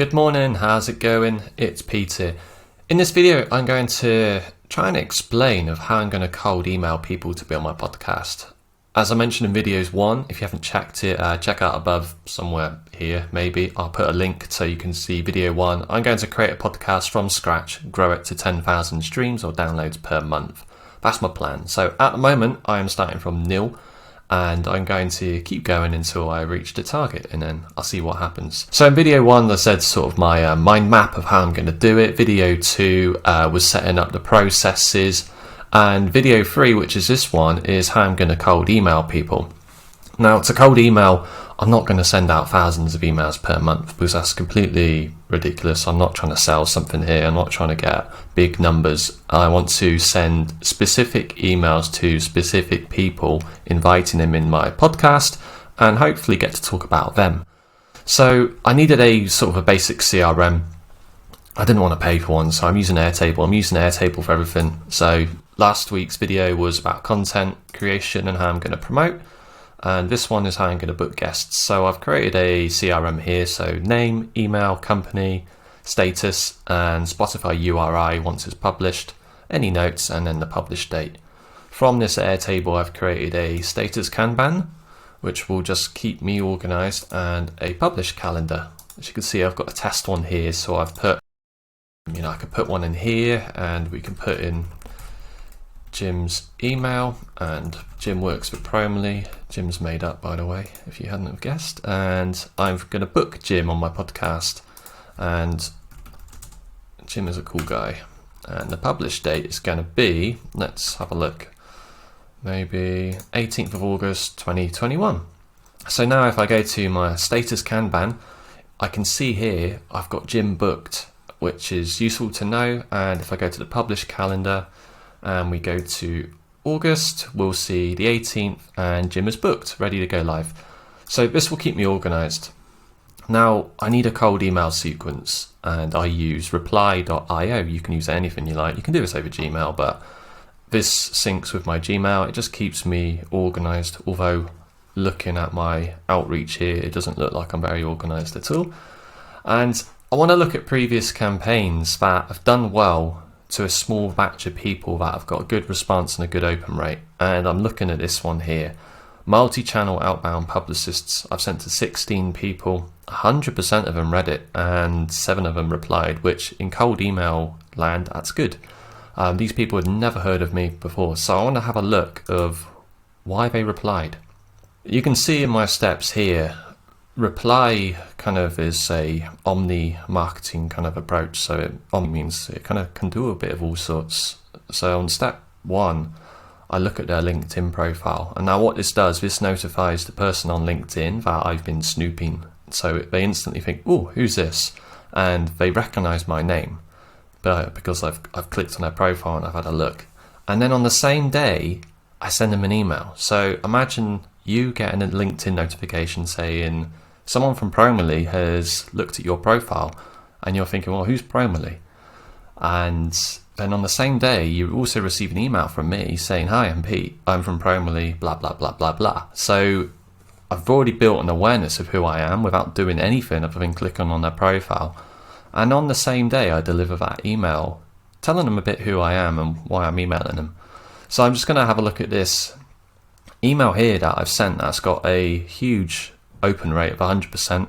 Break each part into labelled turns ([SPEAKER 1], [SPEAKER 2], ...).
[SPEAKER 1] Good morning, how's it going? It's Peter. In this video, I'm going to try and explain of how I'm going to cold email people to be on my podcast. As I mentioned in videos 1, if you haven't checked it, check out above somewhere here, maybe. I'll put a link so you can see video 1. I'm going to create a podcast from scratch, grow it to 10,000 streams or downloads per month. That's my plan. So at the moment, I am starting from nil. And I'm going to keep going until I reach the target, and then I'll see what happens. So in video 1, I said sort of my mind map of how I'm going to do it. Video 2 was setting up the processes, and video 3, which is this one, is how I'm going to cold email people. Now, to cold email, I'm not going to send out thousands of emails per month because that's completely ridiculous. I'm not trying to sell something here. I'm not trying to get big numbers. I want to send specific emails to specific people, inviting them in my podcast and hopefully get to talk about them. So I needed a sort of a basic CRM. I didn't want to pay for one, so I'm using Airtable. I'm using Airtable for everything. So last week's video was about content creation and how I'm going to promote. And this one is how I'm going to book guests. So I've created a CRM here. So name, email, company, status, and Spotify URI once it's published, any notes, and then the published date. From this Airtable, I've created a status Kanban, which will just keep me organized, and a published calendar. As you can see, I've got a test one here. So I've put, I could put one in here, and we can put in Jim's email, and Jim works with Promely. Jim's made up, by the way, if you hadn't have guessed. And I'm going to book Jim on my podcast, and Jim is a cool guy. And the published date is going to be, let's have a look, maybe 18th of August 2021. So now if I go to my status Kanban, I can see here I've got Jim booked, which is useful to know. And if I go to the published calendar, and we go to August, we'll see the 18th and Jim is booked, ready to go live. So this will keep me organized. Now I need a cold email sequence, and I use reply.io. You can use anything you like. You can do this over Gmail, but this syncs with my Gmail. It just keeps me organized, although looking at my outreach here, it doesn't look like I'm very organized at all. And I want to look at previous campaigns that have done well to a small batch of people that have got a good response and a good open rate. And I'm looking at this one here. Multi-channel outbound publicists. I've sent to 16 people. 100% of them read it and 7 of them replied, which in cold email land, that's good. These people had never heard of me before. So I want to have a look of why they replied. You can see in my steps here, reply kind of is a omni marketing kind of approach. So omni means it kind of can do a bit of all sorts. So on step 1, I look at their LinkedIn profile. And now what this does, this notifies the person on LinkedIn that I've been snooping. So they instantly think, oh, who's this? And they recognize my name because I've clicked on their profile and I've had a look. And then on the same day, I send them an email. So imagine you getting a LinkedIn notification saying, someone from Promely has looked at your profile, and you're thinking, well, who's Promely? And then on the same day, you also receive an email from me saying, hi, I'm Pete, I'm from Promely, blah, blah, blah, blah, blah. So I've already built an awareness of who I am without doing anything other than clicking on their profile. And on the same day, I deliver that email, telling them a bit who I am and why I'm emailing them. So I'm just going to have a look at this email here that I've sent that's got a huge open rate of 100%.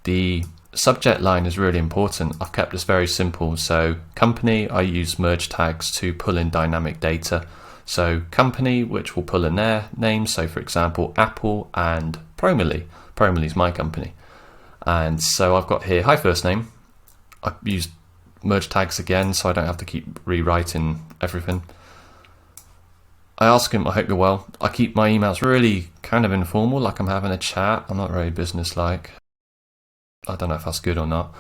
[SPEAKER 1] The subject line is really important. I've kept this very simple. So company, I use merge tags to pull in dynamic data. So company, which will pull in their name. So for example, Apple and Promely. Promely is my company. And so I've got here, hi first name. I've used merge tags again, so I don't have to keep rewriting everything. I ask him, I hope you're well. I keep my emails really kind of informal, like I'm having a chat. I'm not very businesslike. I don't know if that's good or not.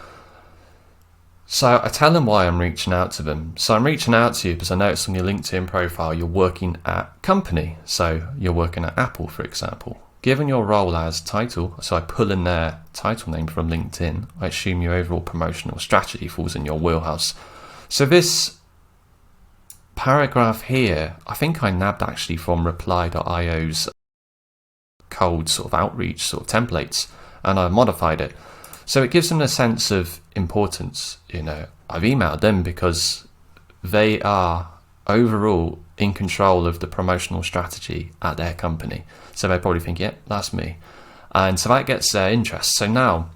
[SPEAKER 1] So I tell them why I'm reaching out to them. So I'm reaching out to you because I noticed on your LinkedIn profile you're working at company. So you're working at Apple, for example. Given your role as title, so I pull in their title name from LinkedIn, I assume your overall promotional strategy falls in your wheelhouse. So this paragraph here, I think I nabbed actually from reply.io's cold sort of outreach sort of templates, and I modified it. So it gives them a sense of importance. I've emailed them because they are overall in control of the promotional strategy at their company. So they probably think, yeah, that's me. And so that gets their interest. So now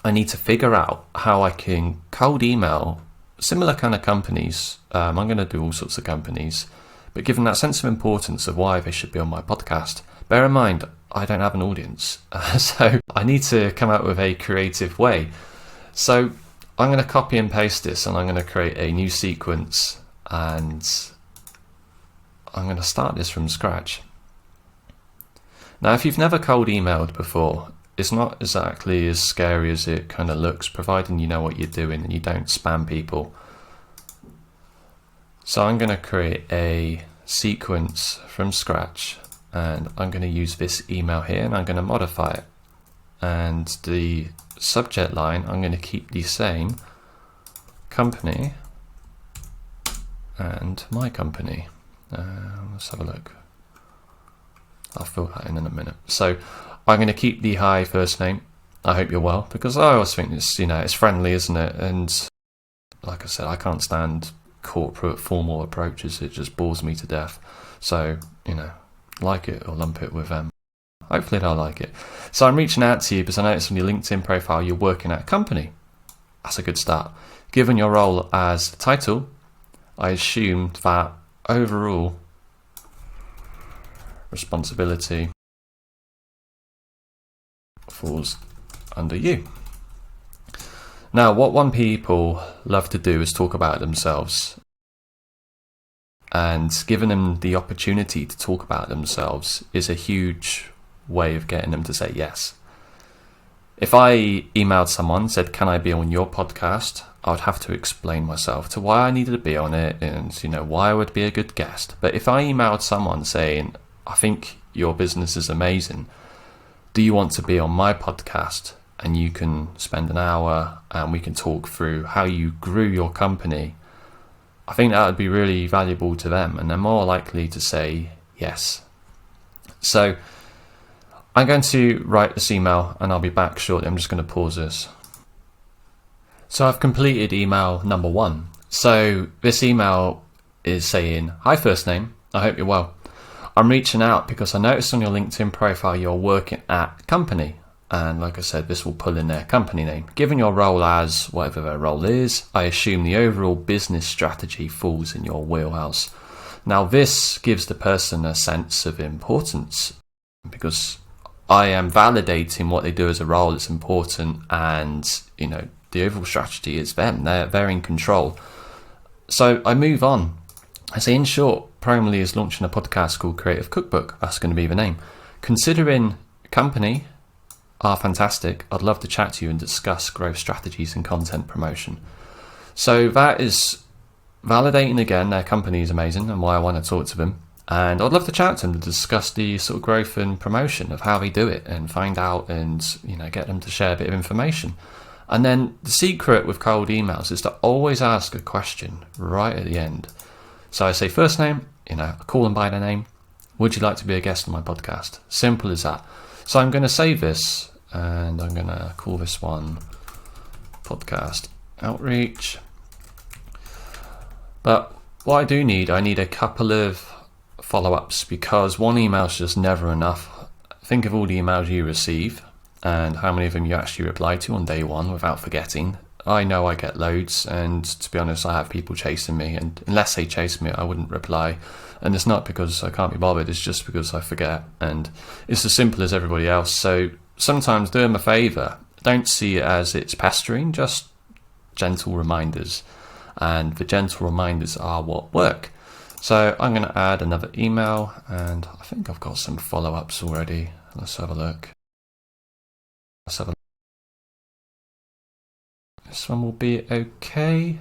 [SPEAKER 1] I need to figure out how I can cold email similar kind of companies. I'm going to do all sorts of companies, but give them that sense of importance of why they should be on my podcast. Bear in mind, I don't have an audience, so I need to come up with a creative way. So I'm going to copy and paste this, and I'm going to create a new sequence, and I'm going to start this from scratch. Now, if you've never cold emailed before, it's not exactly as scary as it kind of looks, providing you know what you're doing and you don't spam people. So I'm going to create a sequence from scratch, and I'm going to use this email here, and I'm going to modify it. And the subject line, I'm going to keep the same: company and my company. Let's have a look. I'll fill that in a minute. So I'm going to keep the hi first name. I hope you're well, because I always think it's, it's friendly, isn't it? And like I said, I can't stand corporate formal approaches. It just bores me to death. So, like it or lump it with them. Hopefully they'll like it. So I'm reaching out to you because I noticed on your LinkedIn profile you're working at a company. That's a good start. Given your role as title, I assumed that overall responsibility falls under you. Now, what people love to do is talk about themselves, and giving them the opportunity to talk about themselves is a huge way of getting them to say yes. If I emailed someone and said, can I be on your podcast, I would have to explain myself to why I needed to be on it and why I would be a good guest. But if I emailed someone saying, I think your business is amazing, do you want to be on my podcast? And you can spend an hour and we can talk through how you grew your company. I think that would be really valuable to them, and they're more likely to say yes. So I'm going to write this email and I'll be back shortly. I'm just going to pause this. So I've completed email number 1. So this email is saying, hi first name, I hope you're well. I'm reaching out because I noticed on your LinkedIn profile you're working at company. And like I said, this will pull in their company name. Given your role as whatever their role is, I assume the overall business strategy falls in your wheelhouse. Now this gives the person a sense of importance because I am validating what they do as a role. It's important, and the overall strategy is them. They're in control. So I move on. I say, in short, Promally is launching a podcast called Creative Cookbook. That's going to be the name. Considering company are fantastic, I'd love to chat to you and discuss growth strategies and content promotion. So that is validating again their company is amazing and why I want to talk to them. And I'd love to chat to them to discuss the sort of growth and promotion of how they do it and find out and get them to share a bit of information. And then the secret with cold emails is to always ask a question right at the end. So I say first name, I call them by their name. Would you like to be a guest on my podcast? Simple as that. So I'm going to save this and I'm going to call this one Podcast Outreach. But what I need a couple of follow-ups, because one email is just never enough. Think of all the emails you receive and how many of them you actually reply to on day one without forgetting. I know I get loads, and to be honest, I have people chasing me, and unless they chase me, I wouldn't reply. And it's not because I can't be bothered, it's just because I forget, and it's as simple as everybody else. So sometimes do them a favour. Don't see it as it's pestering, just gentle reminders. And the gentle reminders are what work. So I'm going to add another email, and I think I've got some follow-ups already. Let's have a look. This one will be okay.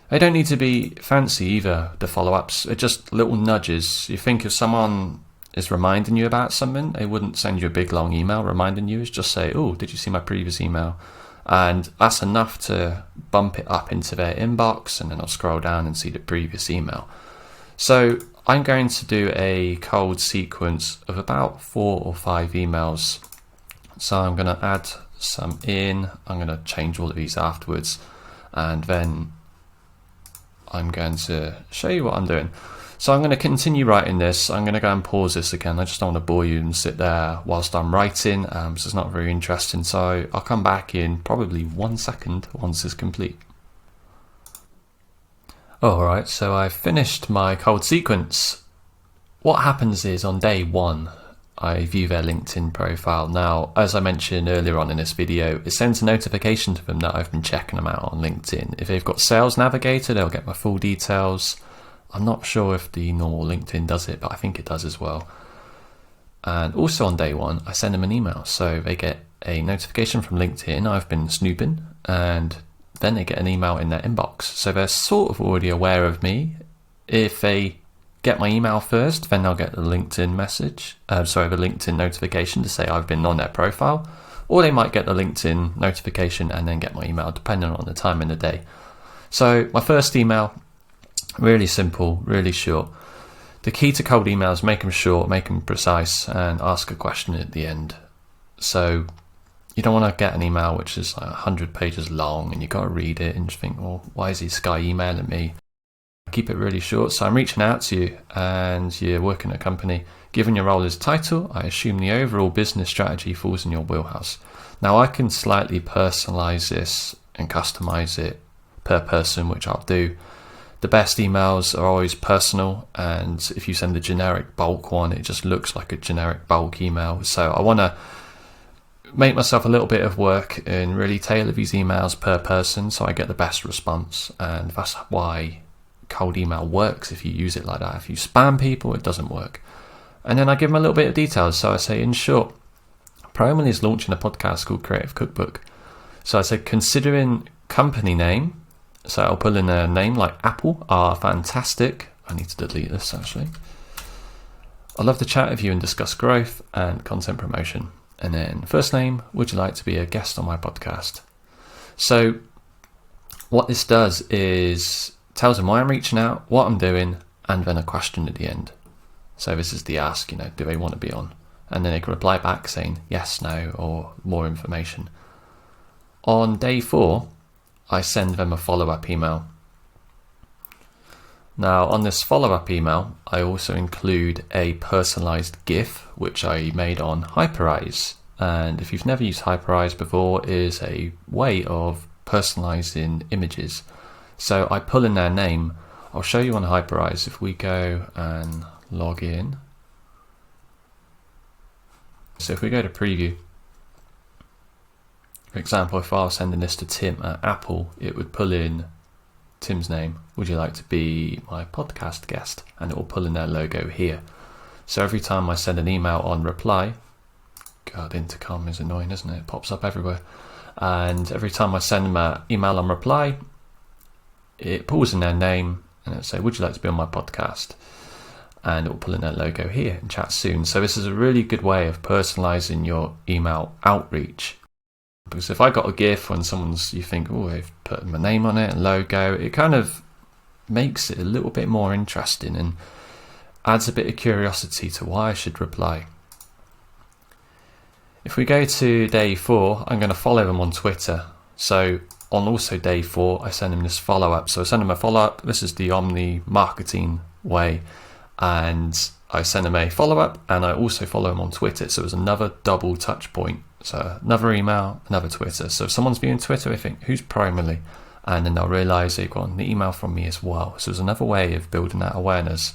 [SPEAKER 1] They don't need to be fancy either, the follow-ups. They're just little nudges. You think if someone is reminding you about something, they wouldn't send you a big long email reminding you. It's just say, oh, did you see my previous email? And that's enough to bump it up into their inbox, and then I'll scroll down and see the previous email. So I'm going to do a cold sequence of about 4 or 5 emails. So I'm going to add some in. I'm going to change all of these afterwards, and then I'm going to show you what I'm doing. So I'm going to continue writing this. I'm going to go and pause this again. I just don't want to bore you and sit there whilst I'm writing, so it's not very interesting. So I'll come back in probably 1 second once it's complete. Alright, so I've finished my cold sequence. What happens is on day 1, I view their LinkedIn profile. Now, as I mentioned earlier on in this video, it sends a notification to them that I've been checking them out on LinkedIn. If they've got Sales Navigator, they'll get my full details. I'm not sure if the normal LinkedIn does it, but I think it does as well. And also on day 1, I send them an email. So they get a notification from LinkedIn, I've been snooping, and then they get an email in their inbox. So they're sort of already aware of me. If they get my email first, then they'll get the LinkedIn message, the LinkedIn notification to say I've been on their profile, or they might get the LinkedIn notification and then get my email, depending on the time in the day. So my first email, really simple, really short. The key to cold emails, make them short, make them precise, and ask a question at the end. So you don't want to get an email which is like 100 pages long and you've got to read it and just think, well, why is this guy emailing me? Keep it really short. So I'm reaching out to you and you're working at a company. Given your role as title, I assume the overall business strategy falls in your wheelhouse. Now I can slightly personalize this and customize it per person, which I'll do. The best emails are always personal, and if you send a generic bulk one, it just looks like a generic bulk email. So I want to make myself a little bit of work and really tailor these emails per person so I get the best response, and that's why cold email works if you use it like that. If you spam people, it doesn't work. And then I give them a little bit of details. So I say, in short, Proman is launching a podcast called Creative Cookbook. So I said, considering company name, so I'll pull in a name like Apple are fantastic. I need to delete this actually. I'd love to chat with you and discuss growth and content promotion. And then first name, would you like to be a guest on my podcast? So what this does is tells them why I'm reaching out, what I'm doing, and then a question at the end. So this is the ask, do they want to be on? And then they can reply back saying yes, no, or more information. On day 4, I send them a follow-up email. Now on this follow-up email, I also include a personalized GIF, which I made on Hyperise. And if you've never used Hyperise before, it is a way of personalizing images. So I pull in their name. I'll show you on Hyperise. If we go and log in. So if we go to preview, for example, if I was sending this to Tim at Apple, it would pull in Tim's name. Would you like to be my podcast guest? And it will pull in their logo here. So every time I send an email on reply, God, intercom is annoying, isn't it? It pops up everywhere. And every time I send them an email on reply, it pulls in their name and it'll say, would you like to be on my podcast? And it will pull in their logo here and chat soon. So this is a really good way of personalizing your email outreach. Because if I got a GIF when you think, oh, they've put my name on it and logo, it kind of makes it a little bit more interesting and adds a bit of curiosity to why I should reply. If we go to day 4, I'm going to follow them on Twitter. So on also day 4, I send them this follow-up. So I send them a follow-up. This is the Omni marketing way. And I send them a follow-up, and I also follow them on Twitter. So it's another double touch point. So another email, another Twitter. So if someone's viewing Twitter, they think, who's Primarily? And then they'll realise they've got an email from me as well. So it's another way of building that awareness.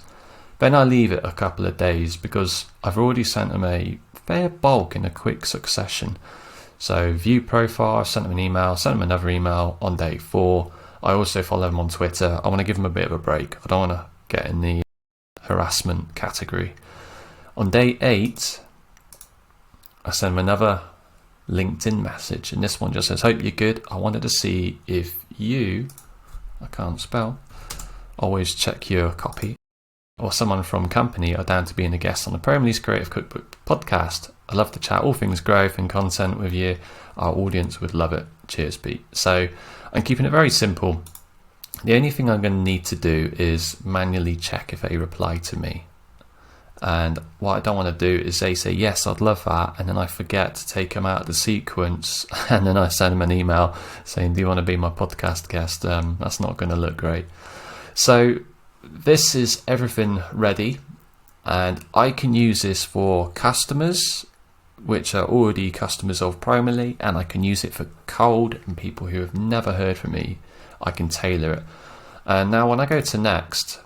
[SPEAKER 1] Then I leave it a couple of days because I've already sent them a fair bulk in a quick succession. So view profile, I've sent them an email, sent them another email on day 4. I also follow them on Twitter. I want to give them a bit of a break. I don't want to get in the harassment category. On day 8, I send them another LinkedIn message, and this one just says, hope you're good. I wanted to see if you, I can't spell, always check your copy, or someone from company are down to being a guest on the Proman's Creative Cookbook podcast. I love to chat all things growth and content with you. Our audience would love it. Cheers, Pete. So I'm keeping it very simple. The only thing I'm going to need to do is manually check if they reply to me. And what I don't want to do is they say, yes, I'd love that, and then I forget to take them out of the sequence, and then I send them an email saying, do you want to be my podcast guest? That's not going to look great. So this is everything ready, and I can use this for customers which are already customers of Promally, and I can use it for cold and people who have never heard from me. I can tailor it. And now when I go to next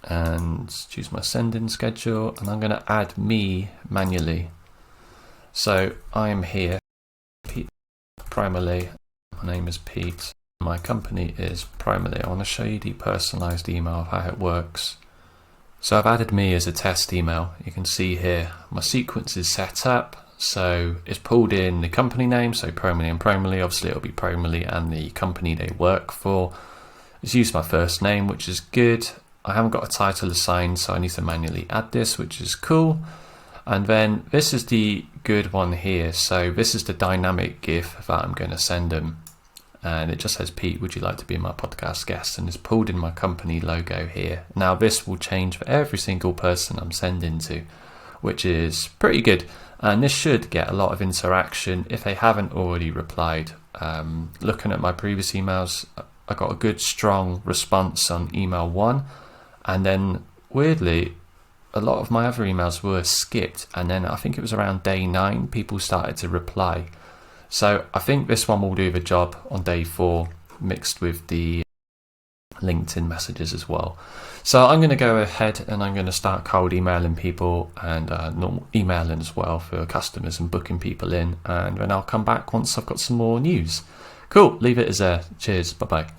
[SPEAKER 1] and choose my send-in schedule, and I'm going to add me manually. So I'm here, Pete Promally. My name is Pete. My company is Promally. I want to show you the personalized email of how it works. So I've added me as a test email. You can see here my sequence is set up. So it's pulled in the company name, so Promally and Promally. Obviously it'll be Promally and the company they work for. It's used my first name, which is good. I haven't got a title assigned, so I need to manually add this, which is cool. And then this is the good one here. So this is the dynamic GIF that I'm going to send them. And it just says, Pete, would you like to be my podcast guest? And it's pulled in my company logo here. Now this will change for every single person I'm sending to, which is pretty good. And this should get a lot of interaction if they haven't already replied. Looking at my previous emails, I got a good strong response on email 1. And then weirdly, a lot of my other emails were skipped. And then I think it was around day 9, people started to reply. So I think this one will do the job on day 4, mixed with the LinkedIn messages as well. So I'm going to go ahead and I'm going to start cold emailing people and normal emailing as well for customers and booking people in. And then I'll come back once I've got some more news. Cool, leave it as there. Cheers, bye-bye.